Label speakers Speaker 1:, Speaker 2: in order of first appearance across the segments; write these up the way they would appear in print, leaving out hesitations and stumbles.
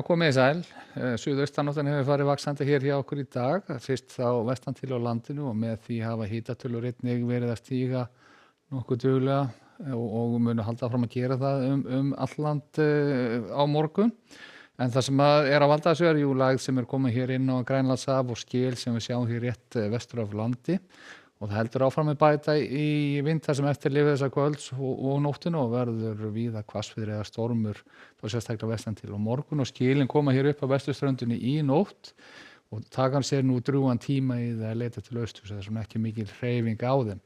Speaker 1: Já, komið þið sæl. Suðaustanáttin hefur farið vaxandi hér hjá okkur í dag, fyrst þá vestan til á landinu og með því hafa hitatölur einnig verið að stíga nokkuð duglega og munu halda áfram að gera það allt land á morgun. En það sem er að valda þessu jú lægð sem komin hér inn á Grænlandshaf og skil sem við sjáum hér rétt vestur af landi. Og það heldur áfram með bæta í vind þar sem eftir lifir þessa kvölds og nóttinu og verður víða hvassviðri eða stormur þá sérstaklega vestan til á morgun og skilin koma hér upp á vesturströndinni í nótt og takan sér nú drjúgan tíma í það að leita til austurs þar sem ekki mikil hreyfing á þeim.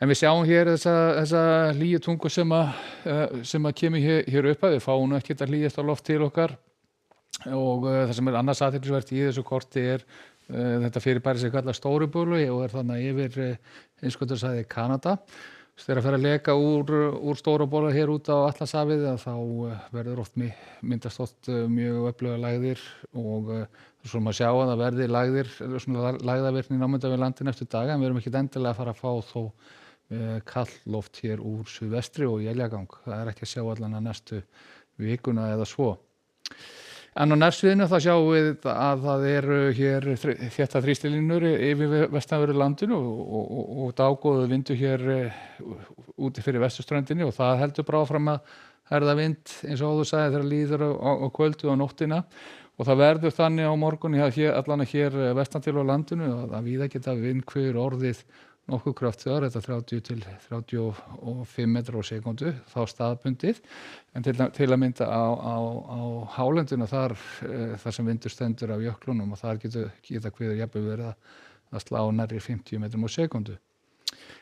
Speaker 1: En við sjáum hér þessa hlýju tungu sem að kemur hér upp að við fáum nú ekkert að hlýjast á loft til okkar og það sem annars athyglisvert í þessu korti þetta fyrirbæri sem kallast Stórubólu og þannig yfir einskotarsvæði Kanada. Þegar fer að leka úr Stórubólu hér út á Atlantshafið þá verður myndast oft mjög öflugar lægðir og svo má sjá að það verði lægðavirkni námynda við landin eftir daga en við erum ekki endilega að fara að fá þó kalt loft hér úr suðvestri og éljagang. Það ekki að sjá allan að næstu vikuna eða svo. En á nærsviðinu þá sjáum við að það eru hér þéttar þrýstilínur yfir vestanverðu landinu og dágóður vindur hér úti fyrir vesturströndinni og það heldur bara áfram að herða vind eins og þú sagði þegar líður á kvöldu og nóttina og það verður þannig á morgun allan hér vestan til á landinu að víða geta vindhviður orðið nokkuð kröftugar, þetta 30 til 35 metrar á sekúndu, þá staðbundið, en til að mynda á hálendinu þar sem vindur stendur af jöklunum og þar geta hviður jafnvel verið að slá nærri 50 metrum á sekúndu.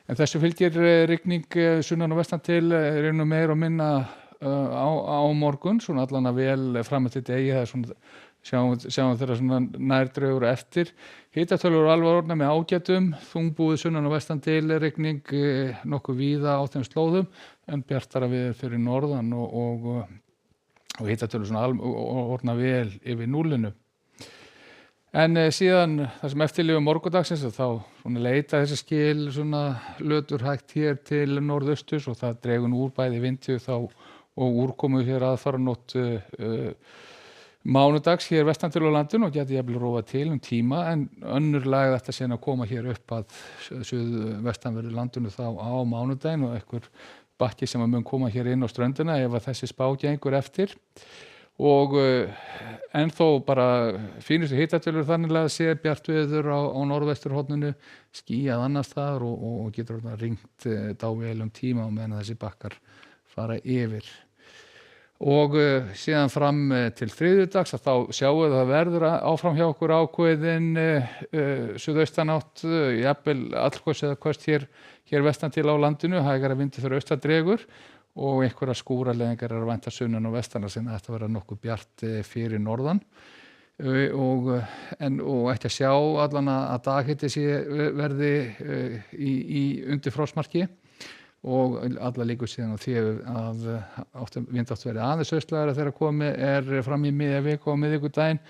Speaker 1: En þessu fylgir rigning sunnan og vestan til meira og minna á morgun, svona allan að vel fram eftir degi, það svona sjáum þeirra svona nærdraugur eftir. Hitatölur alveg orðnar með ágætum, þungbúið sunnan og vestan til rigning nokkuð víða á þeim slóðum en bjartara veður fyrir norðan og hitatölur svona orðnar vel yfir núllinu. En síðan það sem eftirlifir morgundagsins þá svona leita þessi skil svona lötur hægt hér til norðausturs og það dregur úr bæði vindi þá og úrkomu hér aðfaranótt mánudags hér vestan til á landinu og geti jafnvel róað til tíma en önnur lægð ætti síðan að koma hér upp að suðvestanverðu landinu þá á mánudaginn og einhver bakki sem mun koma hér inn á ströndina ef að þessi spá gengur eftir og ennþá bara fínustu hitatölur þannig að sé bjart veður á norðvesturhorninu skýjað annars staðar og getur ringt dável tíma á meðan þessi bakkar fara yfir. Og síðan fram til þriðjudags að þá sjáum við að það verður áfram hjá okkur ákveðin suðaustanátt, jafnvel allhvers eða hvort hér vestan til á landinu, hægara vindur fyrir austardregur og einhverja skúraleðingar að vænta sunnan og vestan sem þetta verða nokkuð bjart fyrir norðan og ekki að sjá allan að daghiti verði undir frostmarki. Og alla líkur síðan á því að vindátt verið aðeins austlægara þegar komið fram í miðja viku á miðvikudaginn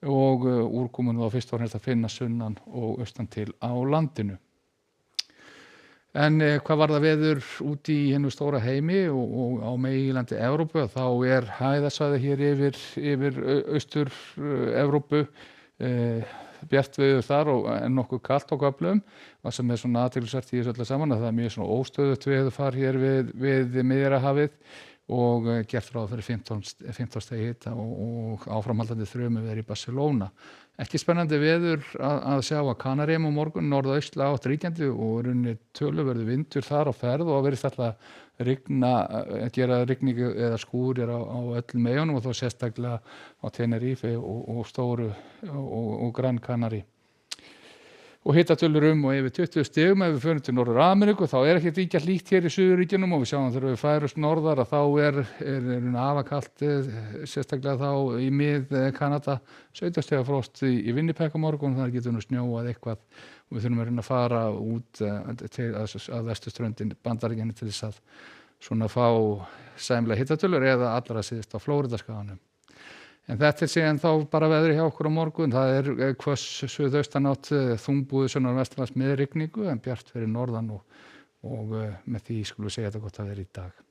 Speaker 1: og úrkomun þá fyrst og fremst að finna sunnan og austan til á landinu. En hvað var það veður út í hinum stóra heimi og á meginlandi Evrópu þá hæðasvæði hér yfir austur Evrópu bjart veður þar en nokkuð kalt á köflum það sem svona athyglisvert í þessu öllu saman að það mjög svona óstöðugt veðurfar hér við Miðjarðarhafið og gert ráð fyrir 15 stigi hita og áframhaldandi þrumuveður í Barcelona. Ekki spennandi veður að sjá að Kanaríum á morgun norðaustlæg átt ríkjandi og runni töluverður vindur þar á ferð og verið alltaf gera rigningu eða skúrir á öllum eyjunum og þá sérstaklega á Tenerife og stóru og Gran Canaria. Og hitatölur og yfir 20 stigum ef við förum til Norður-Ameríku þá ekkert ríkja hlýtt hér í suðurríkjunum og við sjáum þegar við færumst norðar að þá afakalt sérstaklega þá í mið Kanada 17 stiga frost í Winnipeg á morgun þar getur nú snjóað eitthvað og við þurfum að reyna að fara út að vesturströndin Bandaríkjanna til þess að svona fá sæmilega hitatölur eða allra síðast á Flóridaskaganum. En þetta síðan þá bara veðri hjá okkur á morgun. Það hvöss suðaustanátt, þungbúið sunnan og vestanlands með rigningu en bjart fyrir norðan og með því skulum við segja þetta gott að vera í dag.